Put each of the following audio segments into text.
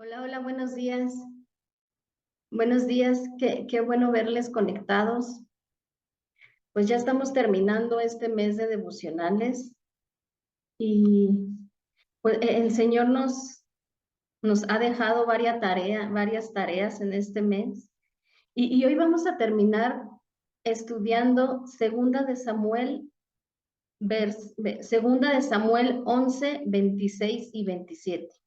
Hola, hola, buenos días. Buenos días, qué bueno verles conectados. Pues ya estamos terminando este mes de devocionales y pues el Señor nos ha dejado varias tareas en este mes y hoy vamos a terminar estudiando Segunda de Samuel 11, 26 y 27.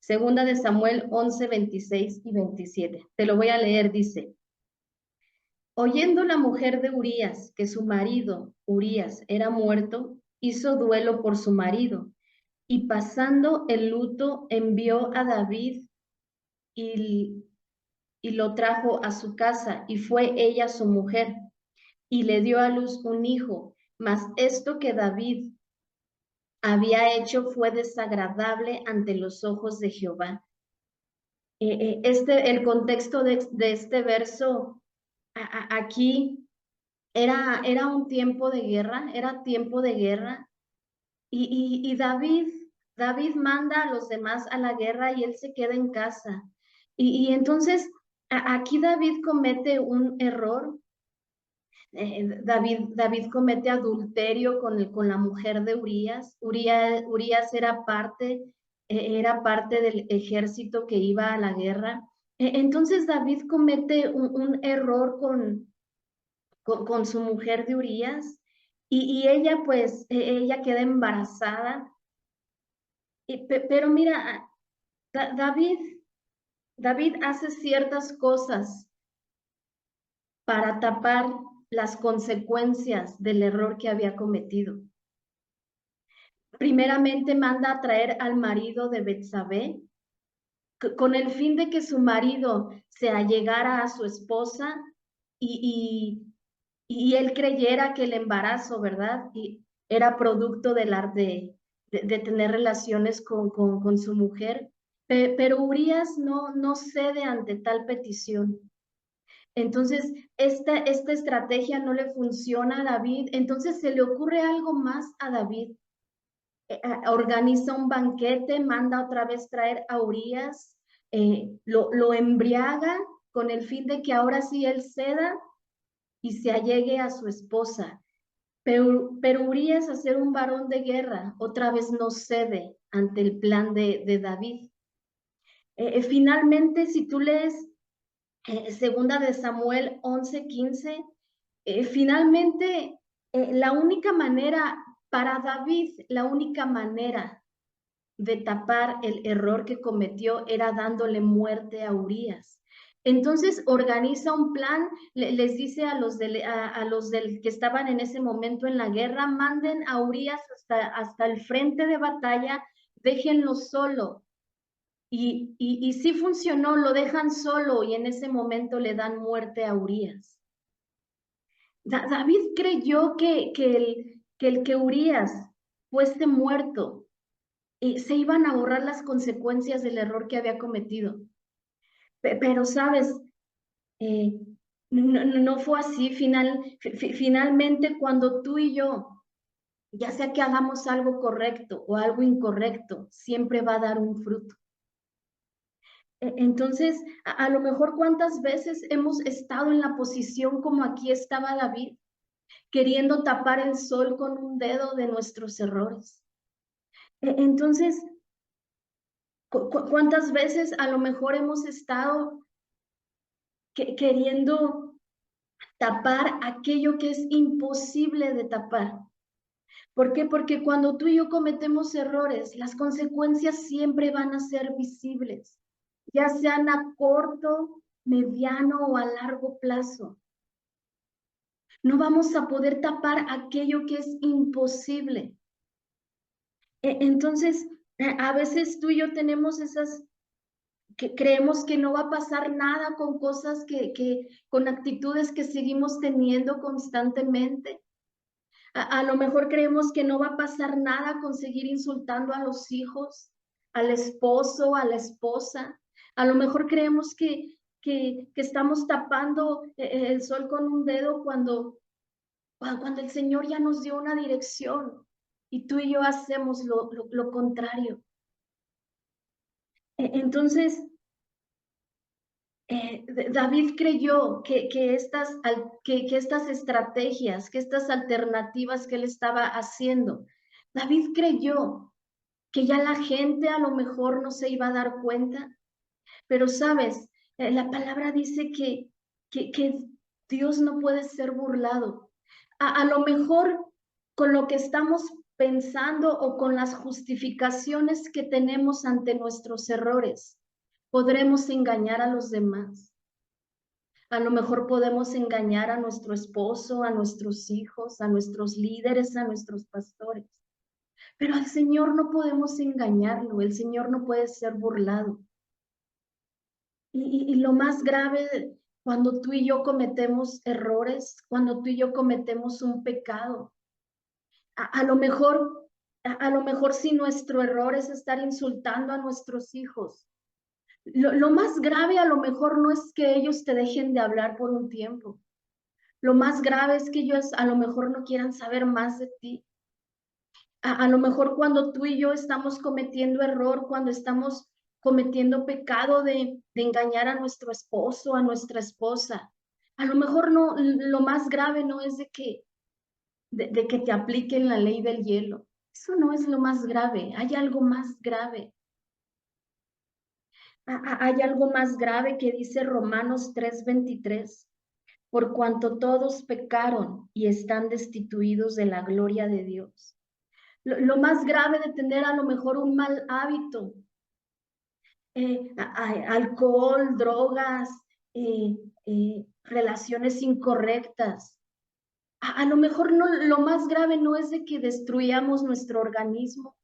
Segunda de Samuel 11, 26 y 27. Te lo voy a leer, dice. Oyendo la mujer de Urías que su marido, Urías, era muerto, hizo duelo por su marido y pasando el luto envió a David y, y lo trajo a su casa y fue ella su mujer y le dio a luz un hijo. Mas esto que David había hecho fue desagradable ante los ojos de Jehová. El contexto de este verso aquí era un tiempo de guerra, era tiempo de guerra, y David manda a los demás a la guerra y él se queda en casa. Y entonces aquí David comete un error. David comete adulterio con la mujer de Urías. Urías era parte del ejército que iba a la guerra. Entonces David comete un error con su mujer de Urías y ella pues, ella queda embarazada. Pero mira, Da- David, David hace ciertas cosas para tapar las consecuencias del error que había cometido. Primeramente manda a traer al marido de Betsabé con el fin de que su marido se allegara a su esposa y, y él creyera que el embarazo, ¿verdad? Y era producto de tener relaciones con su mujer. Pero Urias no cede ante tal petición. Entonces, esta estrategia no le funciona a David. Entonces se le ocurre algo más a David. Organiza un banquete, manda otra vez traer a Urias, lo embriaga con el fin de que ahora sí él ceda y se allegue a su esposa. Pero Urias, a ser un varón de guerra, otra vez no cede ante el plan de David. Finalmente, si tú lees Segunda de Samuel 11:15, finalmente la única manera para David, la única manera de tapar el error que cometió era dándole muerte a Urías. Entonces organiza un plan, les dice a los del que estaban en ese momento en la guerra, manden a Urías hasta el frente de batalla, déjenlo solo. Y sí funcionó, lo dejan solo y en ese momento le dan muerte a Urías. David creyó que Urías fuese muerto, se iban a borrar las consecuencias del error que había cometido. Pero, sabes, eh, no fue así. Finalmente, cuando tú y yo, ya sea que hagamos algo correcto o algo incorrecto, siempre va a dar un fruto. Entonces, a lo mejor cuántas veces hemos estado en la posición como aquí estaba David, queriendo tapar el sol con un dedo de nuestros errores. Entonces, ¿cuántas veces a lo mejor hemos estado queriendo tapar aquello que es imposible de tapar? ¿Por qué? Porque cuando tú y yo cometemos errores, las consecuencias siempre van a ser visibles, ya sean a corto, mediano o a largo plazo. No vamos a poder tapar aquello que es imposible. Entonces, a veces tú y yo tenemos que creemos que no va a pasar nada con cosas con actitudes que seguimos teniendo constantemente. A lo mejor creemos que no va a pasar nada con seguir insultando a los hijos, al esposo, a la esposa. A lo mejor creemos que estamos tapando el sol con un dedo cuando el Señor ya nos dio una dirección y tú y yo hacemos lo contrario. Entonces, David creyó que estas estrategias, que estas alternativas que él estaba haciendo, David creyó que ya la gente a lo mejor no se iba a dar cuenta, pero sabes, la palabra dice que Dios no puede ser burlado. A lo mejor con lo que estamos pensando o con las justificaciones que tenemos ante nuestros errores, podremos engañar a los demás. A lo mejor podemos engañar a nuestro esposo, a nuestros hijos, a nuestros líderes, a nuestros pastores. Pero al Señor no podemos engañarlo, el Señor no puede ser burlado. Y lo más grave, cuando tú y yo cometemos errores, cuando tú y yo cometemos un pecado, a lo mejor, a lo mejor si nuestro error es estar insultando a nuestros hijos, lo más grave a lo mejor no es que ellos te dejen de hablar por un tiempo. Lo más grave es que ellos a lo mejor no quieran saber más de ti. A lo mejor cuando tú y yo estamos cometiendo error, cuando estamos cometiendo pecado de engañar a nuestro esposo, a nuestra esposa, a lo mejor no, lo más grave no es de que te apliquen la ley del hielo. Eso no es lo más grave, hay algo más grave. Hay algo más grave que dice Romanos 3:23. Por cuanto todos pecaron y están destituidos de la gloria de Dios. Lo más grave de tener a lo mejor un mal hábito, alcohol, drogas, relaciones incorrectas. A lo mejor no, lo más grave no es de que destruyamos nuestro organismo.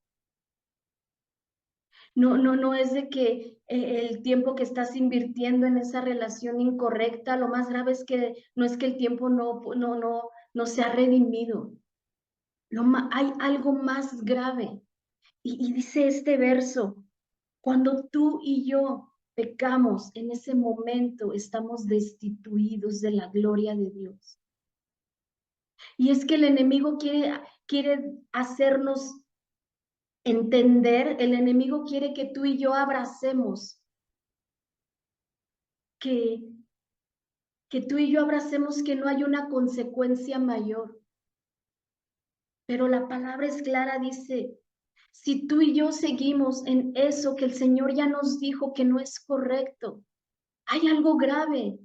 No es de que el tiempo que estás invirtiendo en esa relación incorrecta, lo más grave es que no es que el tiempo no se ha redimido. Hay algo más grave. Y dice este verso, cuando tú y yo pecamos, en ese momento estamos destituidos de la gloria de Dios. Y es que el enemigo quiere hacernos entender, el enemigo quiere que tú y yo abracemos, que, que tú y yo abracemos que no hay una consecuencia mayor. Pero la palabra es clara, dice, si tú y yo seguimos en eso que el Señor ya nos dijo que no es correcto, hay algo grave.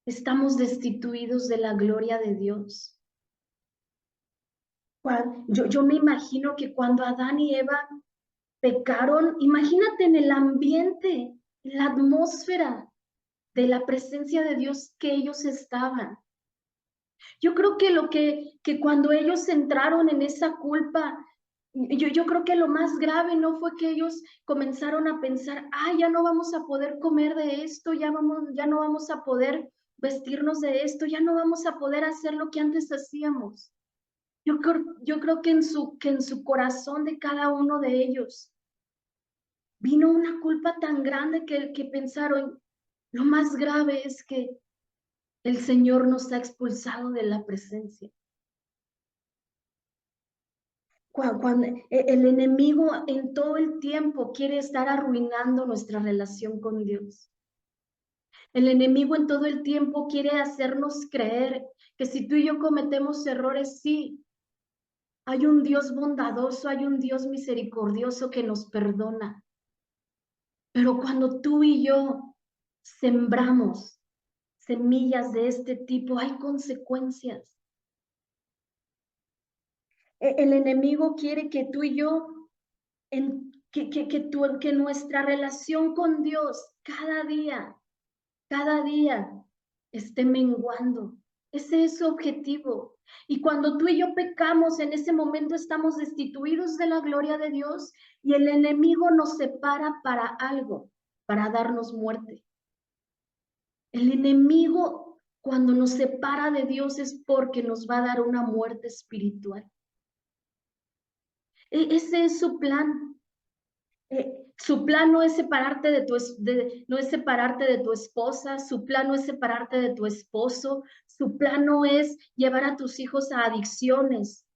Estamos destituidos de la gloria de Dios. Yo me imagino que cuando Adán y Eva pecaron, imagínate en el ambiente, en la atmósfera de la presencia de Dios que ellos estaban. Yo creo que cuando ellos entraron en esa culpa, yo creo que lo más grave no fue que ellos comenzaron a pensar, ya no vamos a poder comer de esto, ya no vamos a poder vestirnos de esto, ya no vamos a poder hacer lo que antes hacíamos. Yo creo que en su corazón de cada uno de ellos vino una culpa tan grande que pensaron, lo más grave es que el Señor nos ha expulsado de la presencia. Cuando el enemigo en todo el tiempo quiere estar arruinando nuestra relación con Dios. El enemigo en todo el tiempo quiere hacernos creer que si tú y yo cometemos errores, sí, hay un Dios bondadoso, hay un Dios misericordioso que nos perdona. Pero cuando tú y yo sembramos semillas de este tipo, hay consecuencias. El enemigo quiere que tú y yo, que nuestra relación con Dios cada día esté menguando. Ese es su objetivo. Y cuando tú y yo pecamos, en ese momento estamos destituidos de la gloria de Dios y el enemigo nos separa para algo, para darnos muerte. El enemigo, cuando nos separa de Dios, es porque nos va a dar una muerte espiritual. Ese es su plan. Su plan no es separarte no es separarte de tu esposa, su plan no es separarte de tu esposo, su plan no es llevar a tus hijos a adicciones.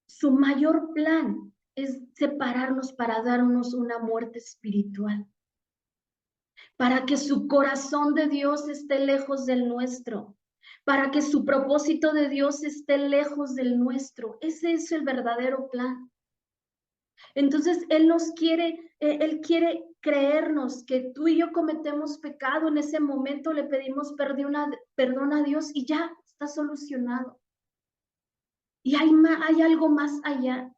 Su mayor plan es separarnos para darnos una muerte espiritual, para que su corazón de Dios esté lejos del nuestro, para que su propósito de Dios esté lejos del nuestro. Ese es el verdadero plan. Entonces, Él quiere creernos que tú y yo cometemos pecado. En ese momento le pedimos perdón a Dios y ya está solucionado. Y hay algo más allá.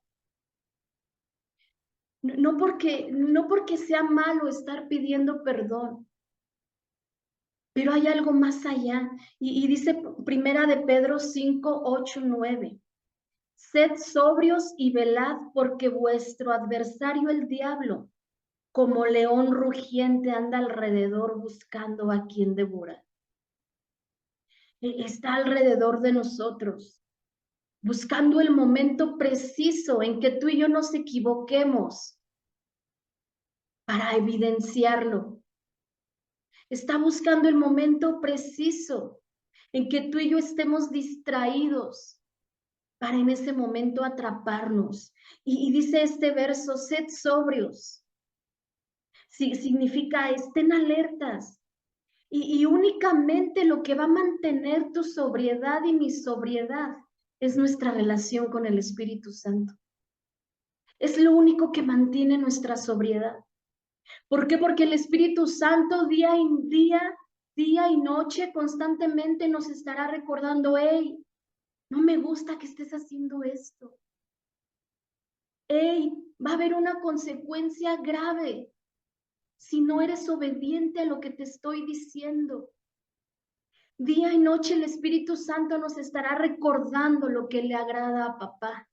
No porque sea malo estar pidiendo perdón, pero hay algo más allá. Y dice Primera de Pedro 5, 8, 9. Sed sobrios y velad, porque vuestro adversario el diablo, como león rugiente, anda alrededor buscando a quien devorar. Está alrededor de nosotros, buscando el momento preciso en que tú y yo nos equivoquemos para evidenciarlo. Está buscando el momento preciso en que tú y yo estemos distraídos para en ese momento atraparnos. Y dice este verso, sed sobrios. Sí, significa estén alertas. Y únicamente lo que va a mantener tu sobriedad y mi sobriedad es nuestra relación con el Espíritu Santo. Es lo único que mantiene nuestra sobriedad. ¿Por qué? Porque el Espíritu Santo día y noche constantemente nos estará recordando, hey, no me gusta que estés haciendo esto. Hey, va a haber una consecuencia grave si no eres obediente a lo que te estoy diciendo. Día y noche el Espíritu Santo nos estará recordando lo que le agrada a papá.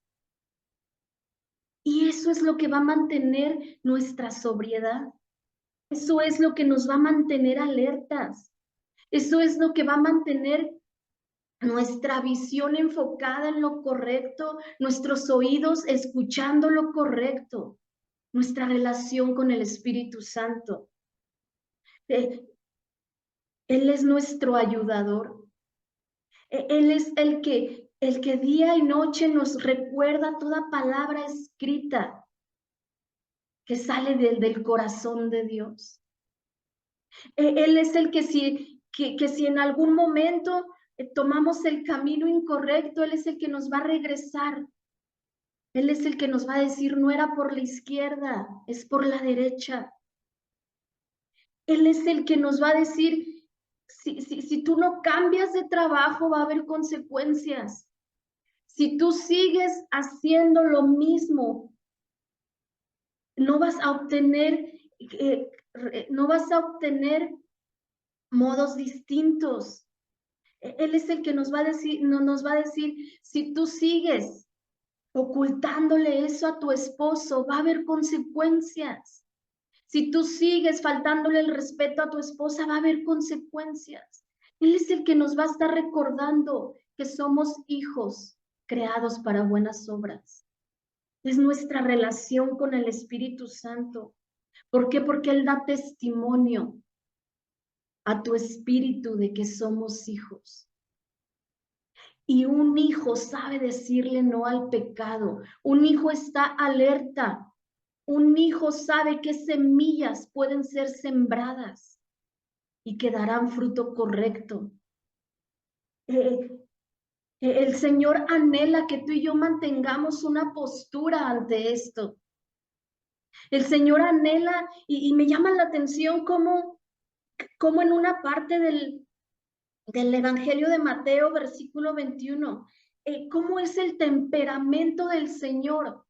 Y eso es lo que va a mantener nuestra sobriedad. Eso es lo que nos va a mantener alertas. Eso es lo que va a mantener nuestra visión enfocada en lo correcto, nuestros oídos escuchando lo correcto, nuestra relación con el Espíritu Santo. Él es nuestro ayudador. Él es el que día y noche nos recuerda toda palabra escrita que sale del corazón de Dios. Él es el que si en algún momento tomamos el camino incorrecto, Él es el que nos va a regresar. Él es el que nos va a decir, no era por la izquierda, es por la derecha. Él es el que nos va a decir, si tú no cambias de trabajo, va a haber consecuencias. Si tú sigues haciendo lo mismo, no vas a obtener, no vas a obtener modos distintos. Él es el que nos va a decir, no nos va a decir, si tú sigues ocultándole eso a tu esposo, va a haber consecuencias. Si tú sigues faltándole el respeto a tu esposa, va a haber consecuencias. Él es el que nos va a estar recordando que somos hijos creados para buenas obras. Es nuestra relación con el Espíritu Santo. ¿Por qué? Porque Él da testimonio a tu espíritu de que somos hijos. Y un hijo sabe decirle no al pecado. Un hijo está alerta. Un hijo sabe qué semillas pueden ser sembradas y que darán fruto correcto. El Señor anhela que tú y yo mantengamos una postura ante esto. El Señor anhela y me llama la atención cómo en una parte del Evangelio de Mateo, versículo 21, cómo es el temperamento del Señor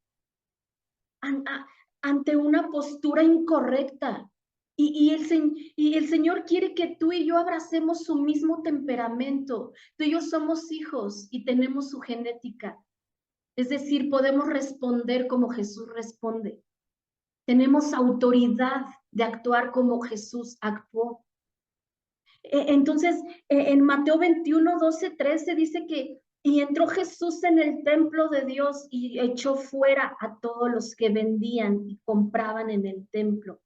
ante una postura incorrecta. Y el Señor quiere que tú y yo abracemos su mismo temperamento. Tú y yo somos hijos y tenemos su genética. Es decir, podemos responder como Jesús responde. Tenemos autoridad de actuar como Jesús actuó. Entonces, en Mateo 21, 12, 13 dice que, y entró Jesús en el templo de Dios y echó fuera a todos los que vendían y compraban en el templo.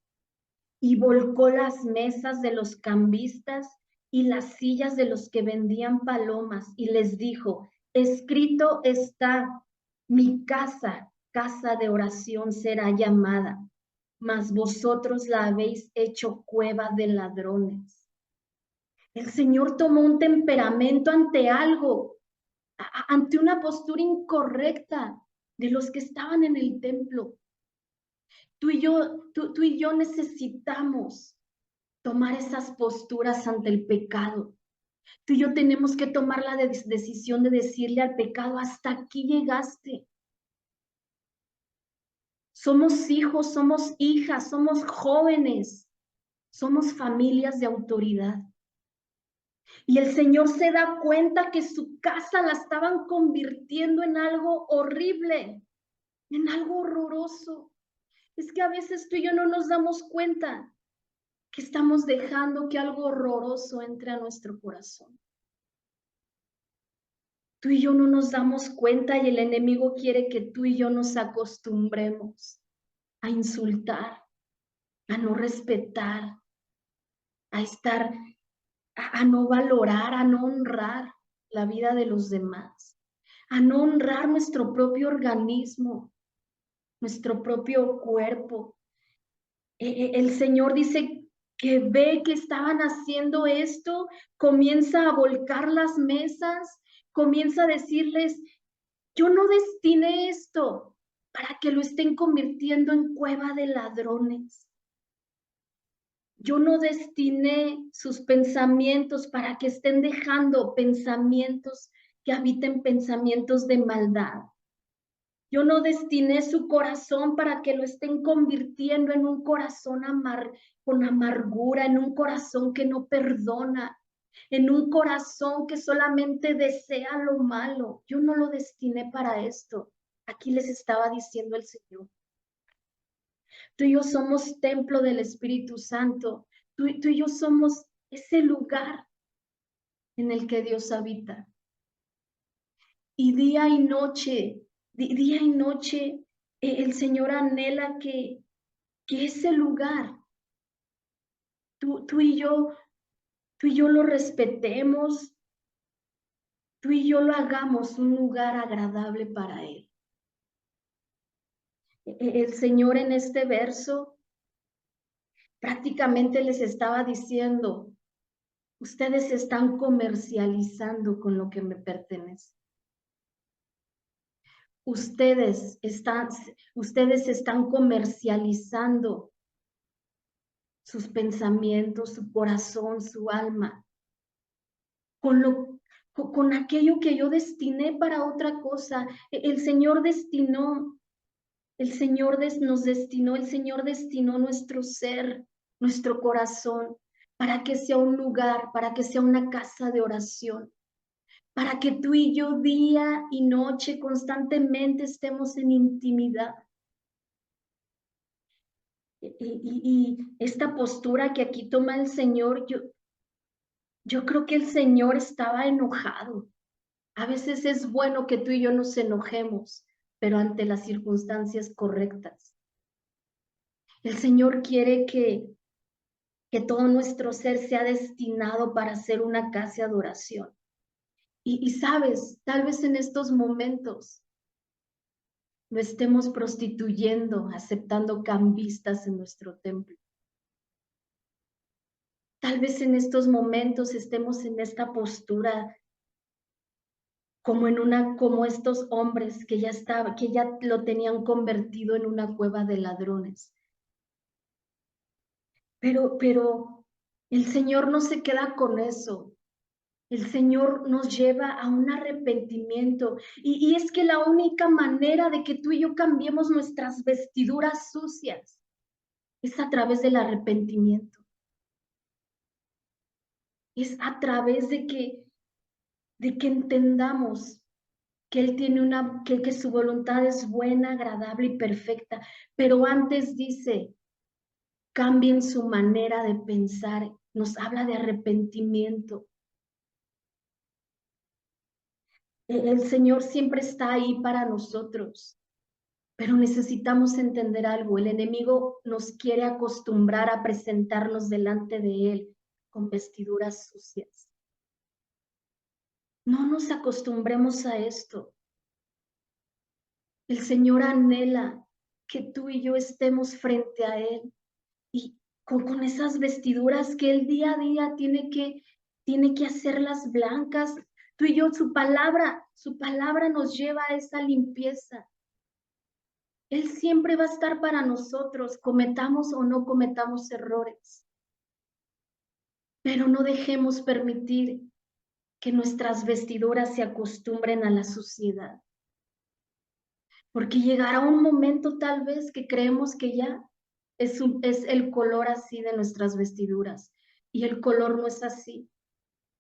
Y volcó las mesas de los cambistas y las sillas de los que vendían palomas y les dijo, escrito está, mi casa casa de oración será llamada, mas vosotros la habéis hecho cueva de ladrones. El Señor tomó un temperamento ante algo, ante una postura incorrecta de los que estaban en el templo. Tú y yo necesitamos tomar esas posturas ante el pecado. Tú y yo tenemos que tomar la decisión de decirle al pecado, hasta aquí llegaste. Somos hijos, somos hijas, somos jóvenes, somos familias de autoridad. Y el Señor se da cuenta que su casa la estaban convirtiendo en algo horrible, en algo horroroso. Es que a veces tú y yo no nos damos cuenta que estamos dejando que algo horroroso entre a nuestro corazón. Tú y yo no nos damos cuenta y el enemigo quiere que tú y yo nos acostumbremos a insultar, a no respetar, a estar, a no valorar, a no honrar la vida de los demás, a no honrar nuestro propio organismo, nuestro propio cuerpo. El Señor dice que ve que estaban haciendo esto, comienza a volcar las mesas, comienza a decirles, yo no destiné esto para que lo estén convirtiendo en cueva de ladrones. Yo no destiné sus pensamientos para que estén dejando pensamientos que habiten pensamientos de maldad. Yo no destiné su corazón para que lo estén convirtiendo en un corazón con amargura, en un corazón que no perdona, en un corazón que solamente desea lo malo. Yo no lo destiné para esto. Aquí les estaba diciendo el Señor. Tú y yo somos templo del Espíritu Santo. Tú y yo somos ese lugar en el que Dios habita. Y día y noche, el Señor anhela que ese lugar, tú y yo lo respetemos, tú y yo lo hagamos un lugar agradable para Él. El Señor en este verso prácticamente les estaba diciendo, ustedes están comercializando con lo que me pertenece. Ustedes están comercializando sus pensamientos, su corazón, su alma, con aquello que yo destiné para otra cosa. El Señor destinó, el Señor destinó nuestro ser, nuestro corazón, para que sea un lugar, para que sea una casa de oración, para que tú y yo día y noche constantemente estemos en intimidad. Y esta postura que aquí toma el Señor, yo creo que el Señor estaba enojado. A veces es bueno que tú y yo nos enojemos, pero ante las circunstancias correctas. El Señor quiere que todo nuestro ser sea destinado para ser una casa de adoración. Y sabes, tal vez en estos momentos lo estemos prostituyendo, aceptando cambistas en nuestro templo. Tal vez en estos momentos estemos en esta postura como estos hombres que ya lo tenían convertido en una cueva de ladrones. Pero el Señor no se queda con eso. El Señor nos lleva a un arrepentimiento. Y es que la única manera de que tú y yo cambiemos nuestras vestiduras sucias es a través del arrepentimiento. Es a través de que entendamos que Él tiene que su voluntad es buena, agradable y perfecta. Pero antes dice, cambien su manera de pensar. Nos habla de arrepentimiento. El Señor siempre está ahí para nosotros, pero necesitamos entender algo. El enemigo nos quiere acostumbrar a presentarnos delante de Él con vestiduras sucias. No nos acostumbremos a esto. El Señor anhela que tú y yo estemos frente a Él y con esas vestiduras que Él día a día tiene que hacerlas blancas. Tú y yo, su palabra nos lleva a esa limpieza. Él siempre va a estar para nosotros, cometamos o no cometamos errores. Pero no dejemos permitir que nuestras vestiduras se acostumbren a la suciedad. Porque llegará un momento tal vez que creemos que ya es el color así de nuestras vestiduras. Y el color no es así.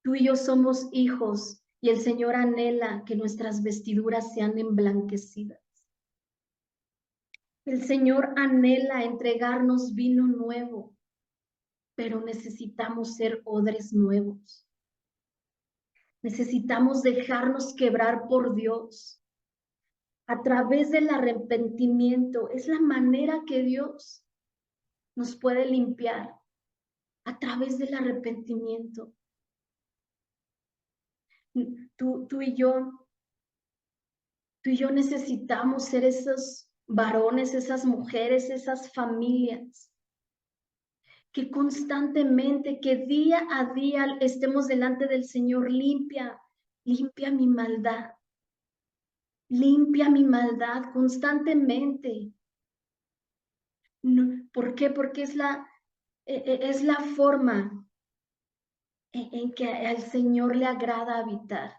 Tú y yo somos hijos y el Señor anhela que nuestras vestiduras sean emblanquecidas. El Señor anhela entregarnos vino nuevo, pero necesitamos ser odres nuevos. Necesitamos dejarnos quebrar por Dios. A través del arrepentimiento es la manera que Dios nos puede limpiar, a través del arrepentimiento. Tú y yo necesitamos ser esos varones, esas mujeres, esas familias que constantemente, que día a día estemos delante del Señor. Limpia mi maldad, limpia mi maldad constantemente. ¿Por qué? Porque es la forma en que al Señor le agrada habitar.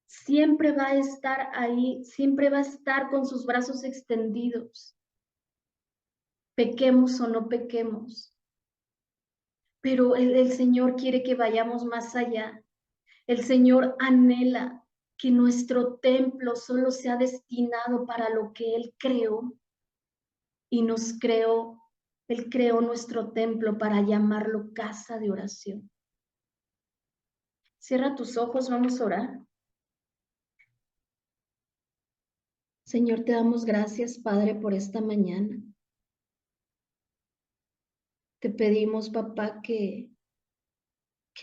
Siempre va a estar ahí, siempre va a estar con sus brazos extendidos. Pequemos o no pequemos. Pero el Señor quiere que vayamos más allá. El Señor anhela que nuestro templo solo sea destinado para lo que Él creó. Y Él creó nuestro templo para llamarlo casa de oración. Cierra tus ojos, vamos a orar. Señor, te damos gracias, Padre, por esta mañana. Te pedimos, papá, que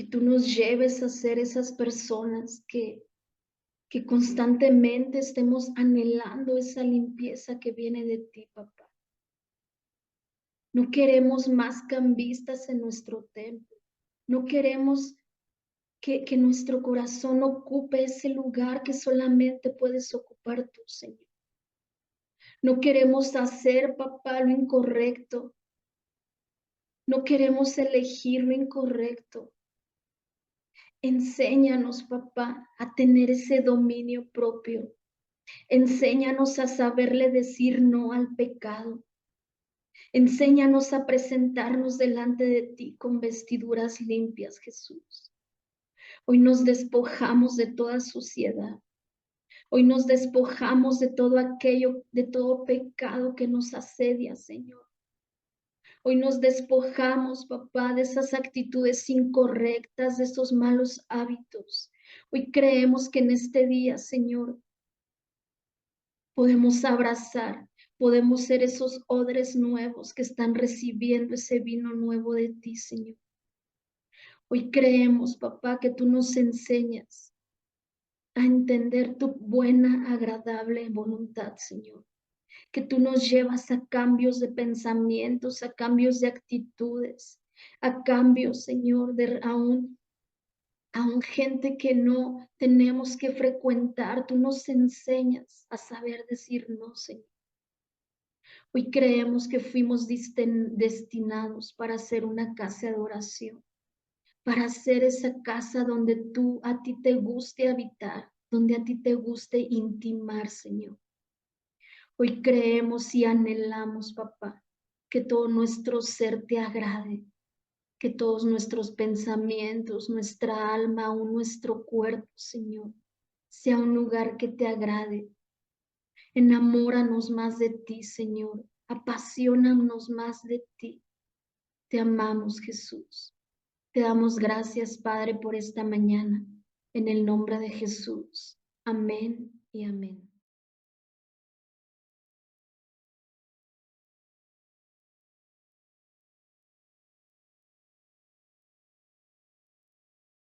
tú nos lleves a ser esas personas que constantemente estemos anhelando esa limpieza que viene de ti, papá. No queremos más cambistas en nuestro templo. No queremos que nuestro corazón ocupe ese lugar que solamente puedes ocupar tú, Señor. No queremos hacer, papá, lo incorrecto. No queremos elegir lo incorrecto. Enséñanos, papá, a tener ese dominio propio. Enséñanos a saberle decir no al pecado. Enséñanos a presentarnos delante de ti con vestiduras limpias, Jesús. Hoy nos despojamos de toda suciedad. Hoy nos despojamos de todo aquello, de todo pecado que nos asedia, Señor. Hoy nos despojamos, papá, de esas actitudes incorrectas, de esos malos hábitos. Hoy creemos que en este día, Señor, podemos abrazar, podemos ser esos odres nuevos que están recibiendo ese vino nuevo de ti, Señor. Hoy creemos, papá, que tú nos enseñas a entender tu buena, agradable voluntad, Señor. Que tú nos llevas a cambios de pensamientos, a cambios de actitudes, a cambios, Señor, de aún gente que no tenemos que frecuentar. Tú nos enseñas a saber decir no, Señor. Hoy creemos que fuimos destinados para ser una casa de oración, para ser esa casa donde a ti te guste habitar, donde a ti te guste intimar, Señor. Hoy creemos y anhelamos, papá, que todo nuestro ser te agrade, que todos nuestros pensamientos, nuestra alma, aún nuestro cuerpo, Señor, sea un lugar que te agrade. Enamóranos más de ti, Señor. Apasionanos más de ti. Te amamos, Jesús. Te damos gracias, Padre, por esta mañana. En el nombre de Jesús. Amén y amén.